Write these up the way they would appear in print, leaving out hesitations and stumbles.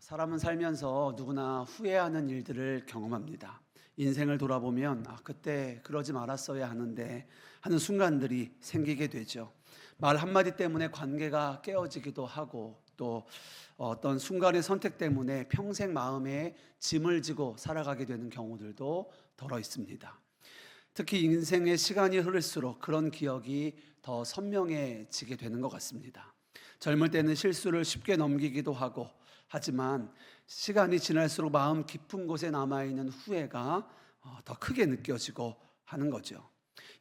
사람은 살면서 누구나 후회하는 일들을 경험합니다. 인생을 돌아보면 그때 그러지 말았어야 하는데 하는 순간들이 생기게 되죠. 말 한마디 때문에 관계가 깨어지기도 하고 또 어떤 순간의 선택 때문에 평생 마음에 짐을 지고 살아가게 되는 경우들도 덜어 있습니다. 특히 인생의 시간이 흐를수록 그런 기억이 더 선명해지게 되는 것 같습니다. 젊을 때는 실수를 쉽게 넘기기도 하고 하지만 시간이 지날수록 마음 깊은 곳에 남아있는 후회가 더 크게 느껴지고 하는 거죠.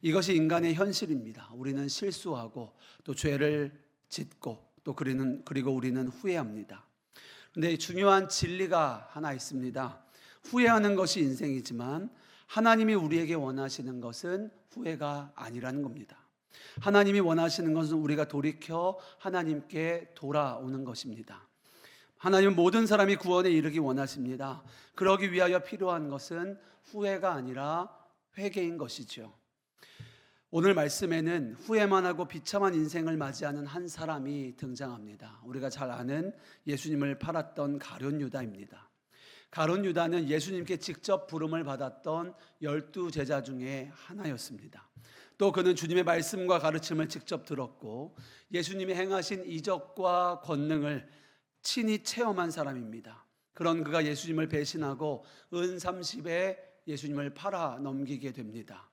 이것이 인간의 현실입니다. 우리는 실수하고 또 죄를 짓고 또 그리고 우리는 후회합니다. 그런데 중요한 진리가 하나 있습니다. 후회하는 것이 인생이지만 하나님이 우리에게 원하시는 것은 후회가 아니라는 겁니다. 하나님이 원하시는 것은 우리가 돌이켜 하나님께 돌아오는 것입니다. 하나님은 모든 사람이 구원에 이르기 원하십니다. 그러기 위하여 필요한 것은 후회가 아니라 회개인 것이죠. 오늘 말씀에는 후회만 하고 비참한 인생을 맞이하는 한 사람이 등장합니다. 우리가 잘 아는 예수님을 팔았던 가룟 유다입니다. 가룟 유다는 예수님께 직접 부름을 받았던 12 제자 중에 하나였습니다. 또 그는 주님의 말씀과 가르침을 직접 들었고 예수님이 행하신 이적과 권능을 친히 체험한 사람입니다. 그런 그가 예수님을 배신하고 은 30에 예수님을 팔아 넘기게 됩니다.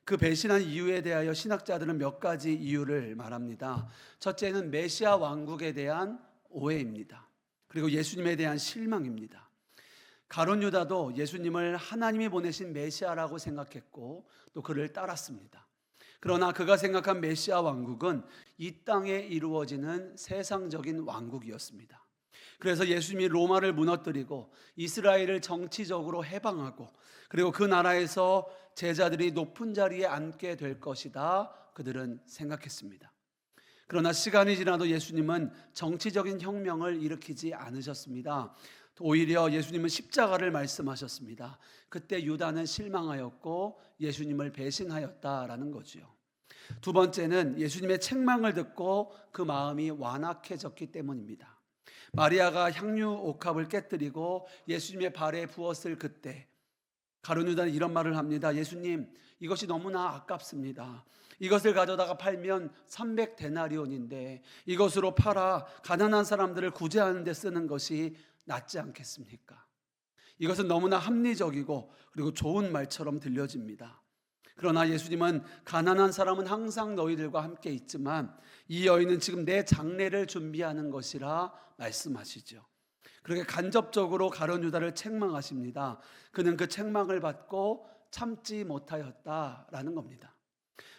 그 배신한 이유에 대하여 신학자들은 몇 가지 이유를 말합니다. 첫째는 메시아 왕국에 대한 오해입니다. 그리고 예수님에 대한 실망입니다. 가룟 유다도 예수님을 하나님이 보내신 메시아라고 생각했고 또 그를 따랐습니다. 그러나 그가 생각한 메시아 왕국은 이 땅에 이루어지는 세상적인 왕국이었습니다. 그래서 예수님이 로마를 무너뜨리고 이스라엘을 정치적으로 해방하고 그리고 그 나라에서 제자들이 높은 자리에 앉게 될 것이다 그들은 생각했습니다. 그러나 시간이 지나도 예수님은 정치적인 혁명을 일으키지 않으셨습니다. 오히려 예수님은 십자가를 말씀하셨습니다. 그때 유다는 실망하였고 예수님을 배신하였다라는 거지요. 두 번째는 예수님의 책망을 듣고 그 마음이 완악해졌기 때문입니다. 마리아가 향유 옥합을 깨뜨리고 예수님의 발에 부었을 그때 가룟 유다는 이런 말을 합니다. 예수님, 이것이 너무나 아깝습니다. 이것을 가져다가 팔면 300데나리온인데 이것으로 팔아 가난한 사람들을 구제하는 데 쓰는 것이 낫지 않겠습니까? 이것은 너무나 합리적이고 그리고 좋은 말처럼 들려집니다. 그러나 예수님은 가난한 사람은 항상 너희들과 함께 있지만 이 여인은 지금 내 장례를 준비하는 것이라 말씀하시죠. 그렇게 간접적으로 가룟 유다를 책망하십니다. 그는 그 책망을 받고 참지 못하였다라는 겁니다.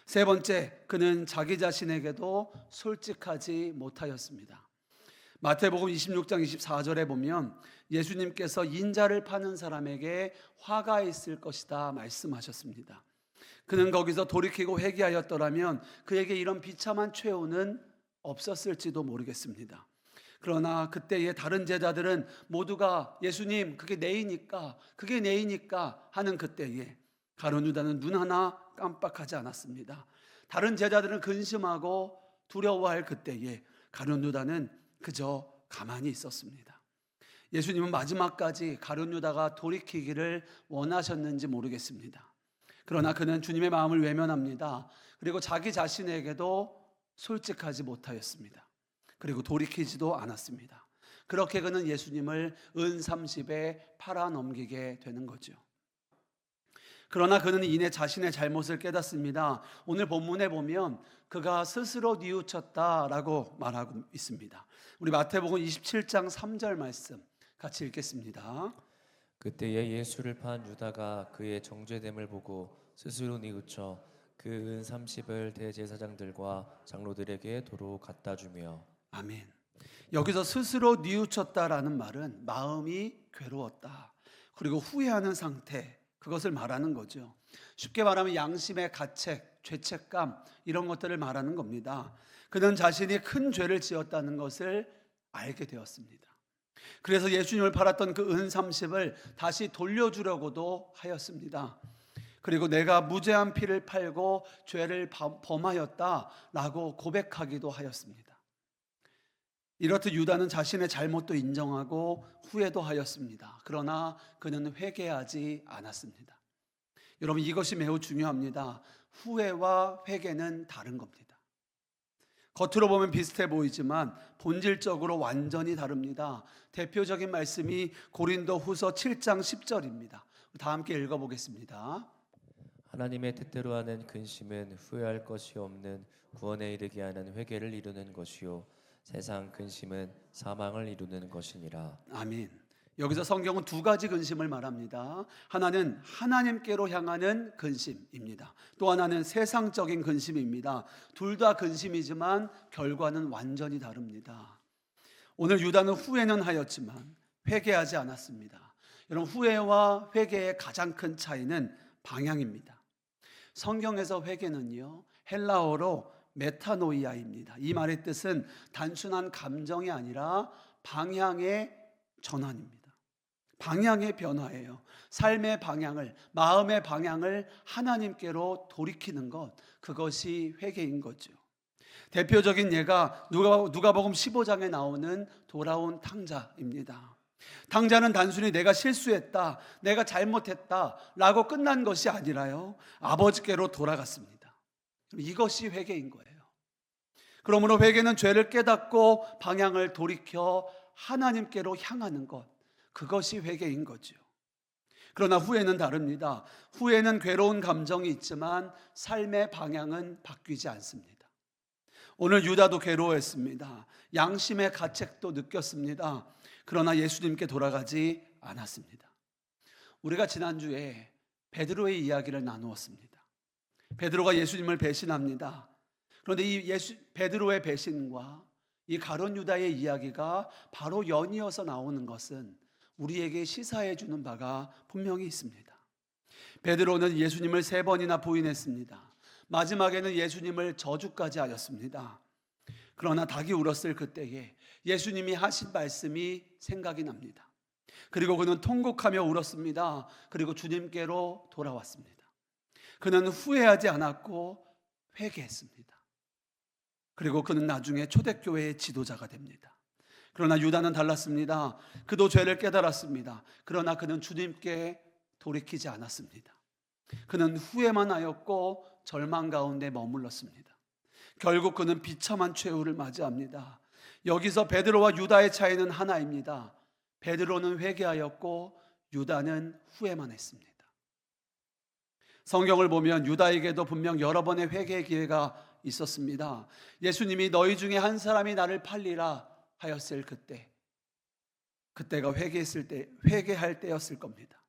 세 번째, 그는 자기 자신에게도 솔직하지 못하였습니다. 마태복음 26장 24절에 보면 예수님께서 인자를 파는 사람에게 화가 있을 것이다 말씀하셨습니다. 그는 거기서 돌이키고 회개하였더라면 그에게 이런 비참한 최후는 없었을지도 모르겠습니다. 그러나 그때의 다른 제자들은 모두가 예수님 그게 내이니까 하는 그때에 가룟 유다는 눈 하나 깜빡하지 않았습니다. 다른 제자들은 근심하고 두려워할 그때에 가룟 유다는 그저 가만히 있었습니다. 예수님은 마지막까지 가룟 유다가 돌이키기를 원하셨는지 모르겠습니다. 그러나 그는 주님의 마음을 외면합니다. 그리고 자기 자신에게도 솔직하지 못하였습니다. 그리고 돌이키지도 않았습니다. 그렇게 그는 예수님을 은 30에 팔아 넘기게 되는 거죠. 그러나 그는 이내 자신의 잘못을 깨닫습니다. 오늘 본문에 보면 그가 스스로 뉘우쳤다라고 말하고 있습니다. 우리 마태복음 27장 3절 말씀 같이 읽겠습니다. 그때에 예수를 판 유다가 그의 정죄됨을 보고 스스로 뉘우쳐 그 은 30을 대제사장들과 장로들에게 도로 갖다 주며. 아멘. 여기서 스스로 뉘우쳤다라는 말은 마음이 괴로웠다. 그리고 후회하는 상태, 그것을 말하는 거죠. 쉽게 말하면 양심의 가책, 죄책감 이런 것들을 말하는 겁니다. 그는 자신이 큰 죄를 지었다는 것을 알게 되었습니다. 그래서 예수님을 팔았던 그 은 30을 다시 돌려주려고도 하였습니다. 그리고 내가 무죄한 피를 팔고 죄를 범하였다라고 고백하기도 하였습니다. 이렇듯 유다는 자신의 잘못도 인정하고 후회도 하였습니다. 그러나 그는 회개하지 않았습니다. 여러분, 이것이 매우 중요합니다. 후회와 회개는 다른 겁니다. 겉으로 보면 비슷해 보이지만 본질적으로 완전히 다릅니다. 대표적인 말씀이 고린도후서 7장 10절입니다. 다 함께 읽어보겠습니다. 하나님의 뜻대로 하는 근심은 후회할 것이 없는 구원에 이르게 하는 회개를 이루는 것이요 세상 근심은 사망을 이루는 것이니라. 아멘. 여기서 성경은 두 가지 근심을 말합니다. 하나는 하나님께로 향하는 근심입니다. 또 하나는 세상적인 근심입니다. 둘 다 근심이지만 결과는 완전히 다릅니다. 오늘 유다는 후회는 하였지만 회개하지 않았습니다. 여러분, 후회와 회개의 가장 큰 차이는 방향입니다. 성경에서 회개는요, 헬라어로 메타노이아입니다. 이 말의 뜻은 단순한 감정이 아니라 방향의 전환입니다. 방향의 변화예요. 삶의 방향을, 마음의 방향을 하나님께로 돌이키는 것, 그것이 회개인 거죠. 대표적인 예가 누가복음 15장에 나오는 돌아온 탕자입니다. 탕자는 단순히 내가 실수했다, 내가 잘못했다 라고 끝난 것이 아니라요, 아버지께로 돌아갔습니다. 이것이 회개인 거예요. 그러므로 회개는 죄를 깨닫고 방향을 돌이켜 하나님께로 향하는 것, 그것이 회개인 거죠. 그러나 후회는 다릅니다. 후회는 괴로운 감정이 있지만 삶의 방향은 바뀌지 않습니다. 오늘 유다도 괴로워했습니다. 양심의 가책도 느꼈습니다. 그러나 예수님께 돌아가지 않았습니다. 우리가 지난주에 베드로의 이야기를 나누었습니다. 베드로가 예수님을 배신합니다. 그런데 이 베드로의 배신과 이 가룟 유다의 이야기가 바로 연이어서 나오는 것은 우리에게 시사해 주는 바가 분명히 있습니다. 베드로는 예수님을 3번이나 부인했습니다. 마지막에는 예수님을 저주까지 하였습니다. 그러나 닭이 울었을 그때에 예수님이 하신 말씀이 생각이 납니다. 그리고 그는 통곡하며 울었습니다. 그리고 주님께로 돌아왔습니다. 그는 후회하지 않았고 회개했습니다. 그리고 그는 나중에 초대교회의 지도자가 됩니다. 그러나 유다는 달랐습니다. 그도 죄를 깨달았습니다. 그러나 그는 주님께 돌이키지 않았습니다. 그는 후회만 하였고 절망 가운데 머물렀습니다. 결국 그는 비참한 최후를 맞이합니다. 여기서 베드로와 유다의 차이는 하나입니다. 베드로는 회개하였고 유다는 후회만 했습니다. 성경을 보면 유다에게도 분명 여러 번의 회개의 기회가 있었습니다. 예수님이 너희 중에 한 사람이 나를 팔리라 하였을 그때가 회개할 때였을 겁니다.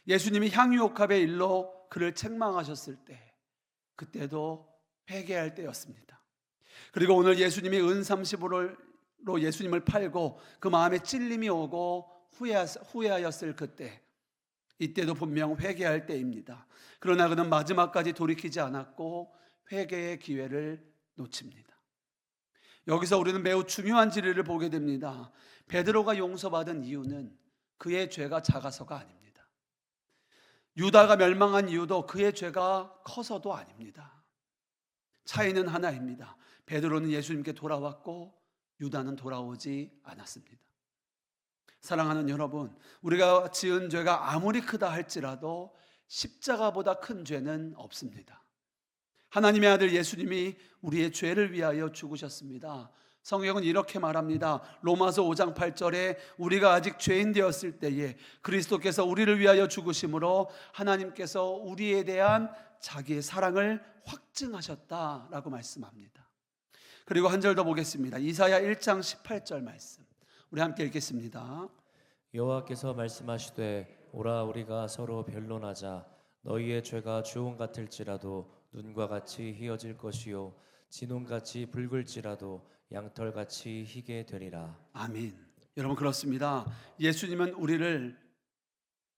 예수님이 향유옥합의 일로 그를 책망하셨을 때, 그때도 회개할 때였습니다. 그리고 오늘 예수님이 은 30으로 예수님을 팔고 그 마음에 찔림이 오고 후회하였을 그때, 이때도 분명 회개할 때입니다. 그러나 그는 마지막까지 돌이키지 않았고 회개의 기회를 놓칩니다. 여기서 우리는 매우 중요한 진리를 보게 됩니다. 베드로가 용서받은 이유는 그의 죄가 작아서가 아닙니다. 유다가 멸망한 이유도 그의 죄가 커서도 아닙니다. 차이는 하나입니다. 베드로는 예수님께 돌아왔고 유다는 돌아오지 않았습니다. 사랑하는 여러분, 우리가 지은 죄가 아무리 크다 할지라도 십자가보다 큰 죄는 없습니다. 하나님의 아들 예수님이 우리의 죄를 위하여 죽으셨습니다. 성경은 이렇게 말합니다. 로마서 5장 8절에 우리가 아직 죄인 되었을 때에 그리스도께서 우리를 위하여 죽으심으로 하나님께서 우리에 대한 자기의 사랑을 확증하셨다라고 말씀합니다. 그리고 한 절 더 보겠습니다. 이사야 1장 18절 말씀, 우리 함께 읽겠습니다. 여호와께서 말씀하시되 오라 우리가 서로 변론하자. 너희의 죄가 주홍 같을지라도 눈과 같이 희어질 것이요 진홍같이 붉을지라도 양털같이 희게 되리라. 아멘. 여러분, 그렇습니다. 예수님은 우리를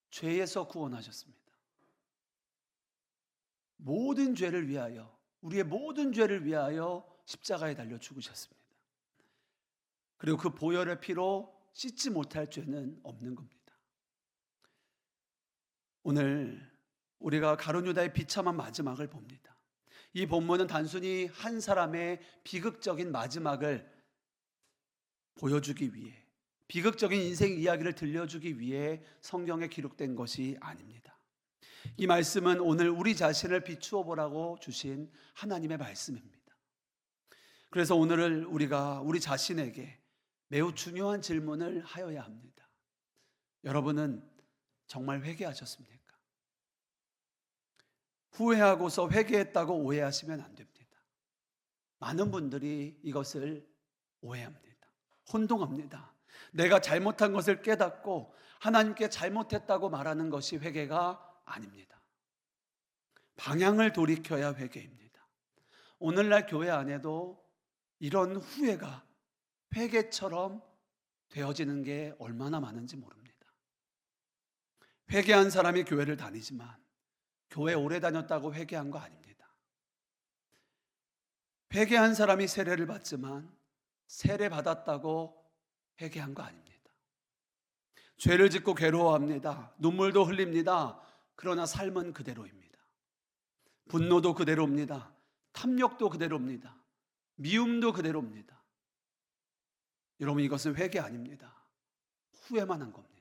죄에서 구원하셨습니다. 모든 죄를 위하여, 우리의 모든 죄를 위하여 십자가에 달려 죽으셨습니다. 그리고 그 보혈의 피로 씻지 못할 죄는 없는 겁니다. 오늘 우리가 가룟 유다의 비참한 마지막을 봅니다. 이 본문은 단순히 한 사람의 비극적인 마지막을 보여주기 위해, 비극적인 인생 이야기를 들려주기 위해 성경에 기록된 것이 아닙니다. 이 말씀은 오늘 우리 자신을 비추어 보라고 주신 하나님의 말씀입니다. 그래서 오늘을 우리가 우리 자신에게 매우 중요한 질문을 하여야 합니다. 여러분은 정말 회개하셨습니까? 후회하고서 회개했다고 오해하시면 안 됩니다. 많은 분들이 이것을 오해합니다. 혼동합니다. 내가 잘못한 것을 깨닫고 하나님께 잘못했다고 말하는 것이 회개가 아닙니다. 방향을 돌이켜야 회개입니다. 오늘날 교회 안에도 이런 후회가 회개처럼 되어지는 게 얼마나 많은지 모릅니다. 회개한 사람이 교회를 다니지만 교회 오래 다녔다고 회개한 거 아닙니다. 회개한 사람이 세례를 받지만 세례 받았다고 회개한 거 아닙니다. 죄를 짓고 괴로워합니다. 눈물도 흘립니다. 그러나 삶은 그대로입니다. 분노도 그대로입니다. 탐욕도 그대로입니다. 미움도 그대로입니다. 여러분, 이것은 회개 아닙니다. 후회만 한 겁니다.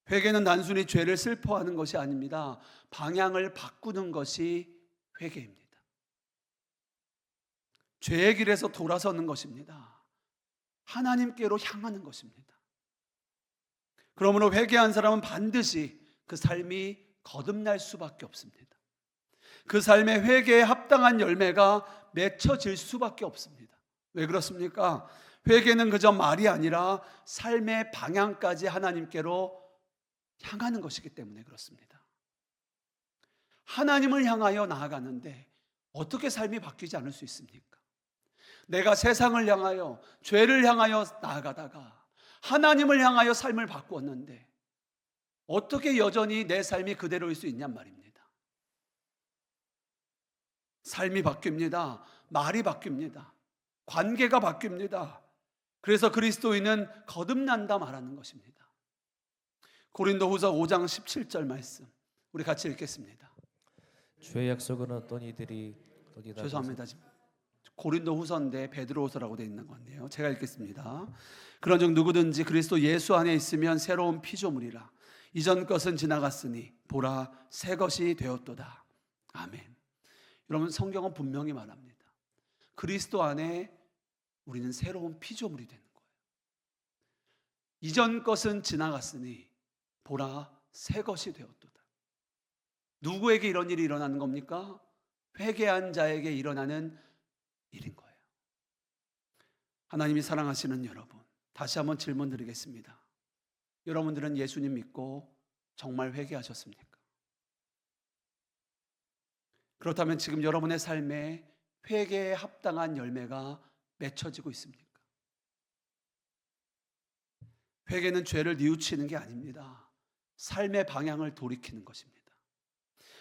회개는 단순히 죄를 슬퍼하는 것이 아닙니다. 방향을 바꾸는 것이 회개입니다. 죄의 길에서 돌아서는 것입니다. 하나님께로 향하는 것입니다. 그러므로 회개한 사람은 반드시 그 삶이 거듭날 수밖에 없습니다. 그 삶의 회개에 합당한 열매가 맺혀질 수밖에 없습니다. 왜 그렇습니까? 회개는 그저 말이 아니라 삶의 방향까지 하나님께로 향하는 것이기 때문에 그렇습니다. 하나님을 향하여 나아가는데 어떻게 삶이 바뀌지 않을 수 있습니까? 내가 세상을 향하여, 죄를 향하여 나아가다가 하나님을 향하여 삶을 바꾸었는데 어떻게 여전히 내 삶이 그대로일 수 있냔 말입니다. 삶이 바뀝니다. 말이 바뀝니다. 관계가 바뀝니다. 그래서 그리스도인은 거듭난다 말하는 것입니다. 고린도후서 5장 17절 말씀 우리 같이 읽겠습니다. 주의 약속은 어떤 이들이 죄송합니다. 고린도후서인데 베드로후서라고 되어 있는 건데요. 제가 읽겠습니다. 그런즉 누구든지 그리스도 예수 안에 있으면 새로운 피조물이라. 이전 것은 지나갔으니 보라 새 것이 되었도다. 아멘. 여러분, 성경은 분명히 말합니다. 그리스도 안에 우리는 새로운 피조물이 되는 거예요. 이전 것은 지나갔으니 보라 새 것이 되었도다. 누구에게 이런 일이 일어나는 겁니까? 회개한 자에게 일어나는 일인 거예요. 하나님이 사랑하시는 여러분, 다시 한번 질문 드리겠습니다. 여러분들은 예수님 믿고 정말 회개하셨습니까? 그렇다면 지금 여러분의 삶에 회개에 합당한 열매가 맺혀지고 있습니까? 회개는 죄를 뉘우치는 게 아닙니다. 삶의 방향을 돌이키는 것입니다.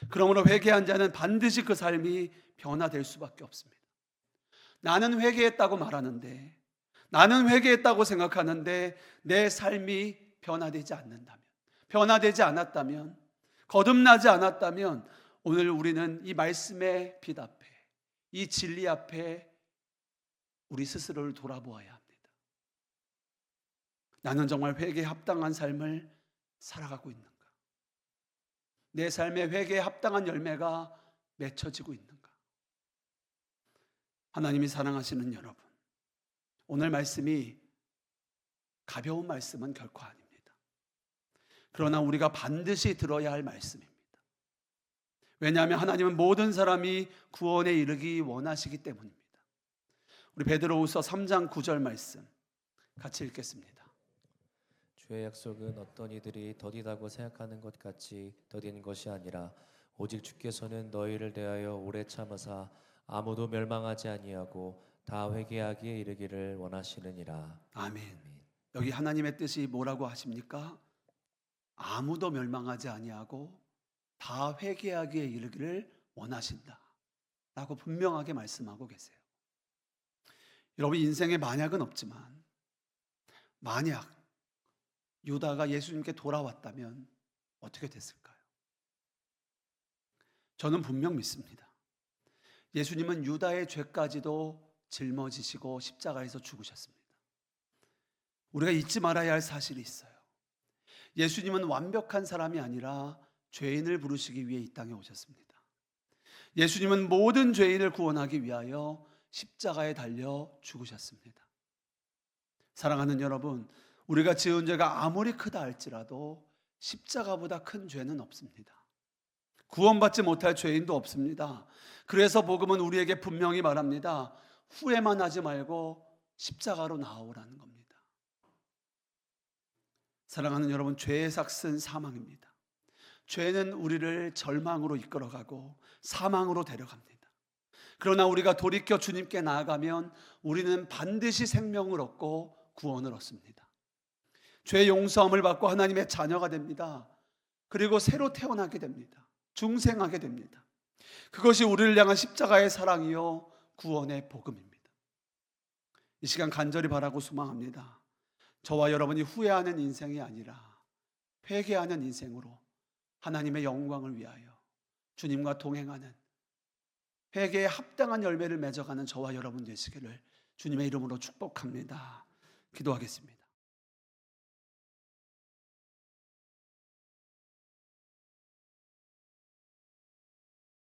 그러므로 회개한 자는 반드시 그 삶이 변화될 수밖에 없습니다. 나는 회개했다고 말하는데, 나는 회개했다고 생각하는데 내 삶이 변화되지 않는다면, 변화되지 않았다면, 거듭나지 않았다면 오늘 우리는 이 말씀의 빛 앞에, 이 진리 앞에 우리 스스로를 돌아보아야 합니다. 나는 정말 회개에 합당한 삶을 살아가고 있는가? 내 삶의 회개에 합당한 열매가 맺혀지고 있는가? 하나님이 사랑하시는 여러분, 오늘 말씀이 가벼운 말씀은 결코 아닙니다. 그러나 우리가 반드시 들어야 할 말씀입니다. 왜냐하면 하나님은 모든 사람이 구원에 이르기 원하시기 때문입니다. 우리 베드로후서 3장 9절 말씀 같이 읽겠습니다. 주의 약속은 어떤 이들이 더디다고 생각하는 것 같이 더딘 것이 아니라 오직 주께서는 너희를 대하여 오래 참으사 아무도 멸망하지 아니하고 다 회개하기에 이르기를 원하시느니라. 아멘. 여기 하나님의 뜻이 뭐라고 하십니까? 아무도 멸망하지 아니하고 다 회개하기에 이르기를 원하신다 라고 분명하게 말씀하고 계세요. 여러분, 인생에 만약은 없지만 만약 유다가 예수님께 돌아왔다면 어떻게 됐을까요? 저는 분명 믿습니다. 예수님은 유다의 죄까지도 짊어지시고 십자가에서 죽으셨습니다. 우리가 잊지 말아야 할 사실이 있어요. 예수님은 완벽한 사람이 아니라 죄인을 부르시기 위해 이 땅에 오셨습니다. 예수님은 모든 죄인을 구원하기 위하여 십자가에 달려 죽으셨습니다. 사랑하는 여러분, 우리가 지은 죄가 아무리 크다 할지라도 십자가보다 큰 죄는 없습니다. 구원받지 못할 죄인도 없습니다. 그래서 복음은 우리에게 분명히 말합니다. 후회만 하지 말고 십자가로 나아오라는 겁니다. 사랑하는 여러분, 죄의 삭은 사망입니다. 죄는 우리를 절망으로 이끌어가고 사망으로 데려갑니다. 그러나 우리가 돌이켜 주님께 나아가면 우리는 반드시 생명을 얻고 구원을 얻습니다. 죄 용서함을 받고 하나님의 자녀가 됩니다. 그리고 새로 태어나게 됩니다. 중생하게 됩니다. 그것이 우리를 향한 십자가의 사랑이요 구원의 복음입니다. 이 시간 간절히 바라고 소망합니다. 저와 여러분이 후회하는 인생이 아니라 회개하는 인생으로 하나님의 영광을 위하여 주님과 동행하는 회개에 합당한 열매를 맺어가는 저와 여러분 되시기를 주님의 이름으로 축복합니다. 기도하겠습니다.